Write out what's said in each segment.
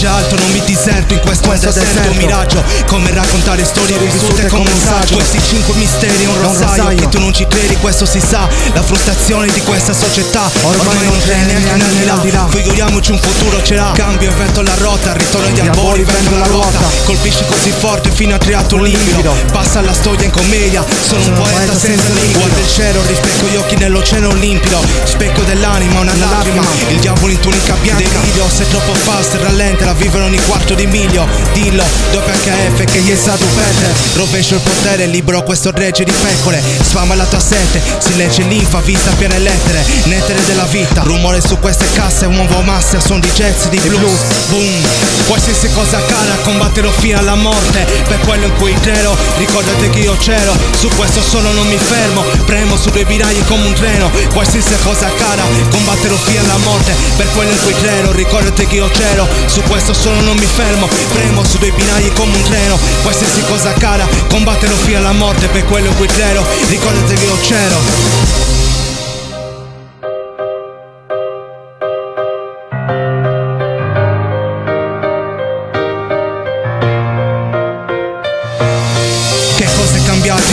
Viaggia alto, non mi diserto in questo deserto. Un miraggio, come raccontare storie vissute come un saggio. Questi 5 misteri, un rosario, che tu non ci credi, questo si sa. La frustrazione di questa società ormai non c'è neanche un al-di-là. Figuriamoci un futuro ce l'ha. Cambio, invento la rotta, ritorno di albori, vendo la ruota. Colpisci così forte fino a creato un livido. Passa la storia in commedia, sono un poeta senza lingua. Guarda il cielo, rispecchio gli occhi nell'oceano limpido. Specchio dell'anima, una lacrima, il diavolo in tunica bianca. Delirio, se troppo fast, rallentala, vivere ogni quarto di miglio. Dillo, dopo HF che gli è stato perdere. Rovescio il potere, libero questo regge di pecore. Sfama la tua sete, si legge linfa, vista piene lettere. Nettere della vita, rumore su queste casse. Muovo masse a son di jazz, di blues. Boom, qualsiasi cosa accada, combatterò fino alla morte. Per quello in cui credo, ricordate che io c'ero. Su questo solo non mi fermo, premo su due binari come un treno. Qualsiasi cosa accada, combatterò fino alla morte. Per quello in cui credo, ricordate che io c'ero. Su questo solo non mi fermo, premo su due binari come un treno. Qualsiasi cosa accada, combatterò fino alla morte. Per quello in cui credo, ricordate che io c'ero.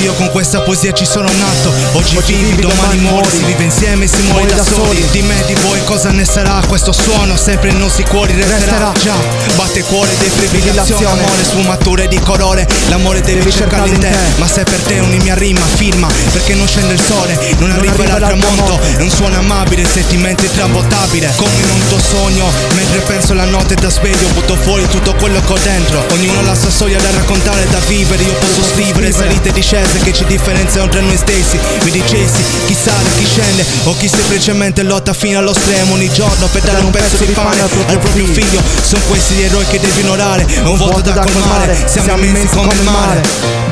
Io con questa poesia ci sono nato. Oggi vivi, domani muori. Si vive insieme, si muore da soli. Di me, di voi cosa ne sarà? Questo suono sempre non si cuori resterà. Già, batte cuore, defibrillazione. Amore, sfumature di colore. L'amore devi cercarlo in te. Ma se per te ogni mia rima firma, perché non scende il sole, non arriva il tramonto. È un suono amabile, sentimento intramontabile. Come in un tuo sogno, mentre penso la notte da sveglio, butto fuori tutto quello che ho dentro. Ognuno ha la sua storia da raccontare, da vivere. Io posso scrivere salite e discese che ci differenziano tra noi stessi. Mi dicessi chi sale, chi scende o chi semplicemente lotta fino allo stremo ogni giorno per dare un pezzo di pane al proprio figlio. Sono questi gli eroi che devi onorare, è un vuoto da colmare. Siamo immensi come il mare.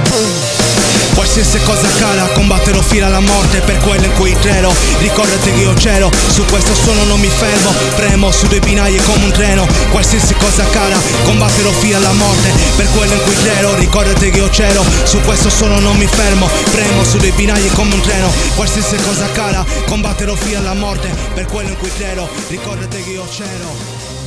Qualsiasi cosa accada, combatterò fino alla morte. Per quello in cui credo, ricordati che io c'ero. Su questo suono non mi fermo, premo su due binari come un treno. Qualsiasi cosa accada, combatterò fino alla morte. Per quello in cui credo, ricordati che io c'ero. Su questo suono non mi fermo, premo su due binari come un treno. Qualsiasi cosa accada, combatterò fino alla morte. Per quello in cui credo, ricordati che io c'ero.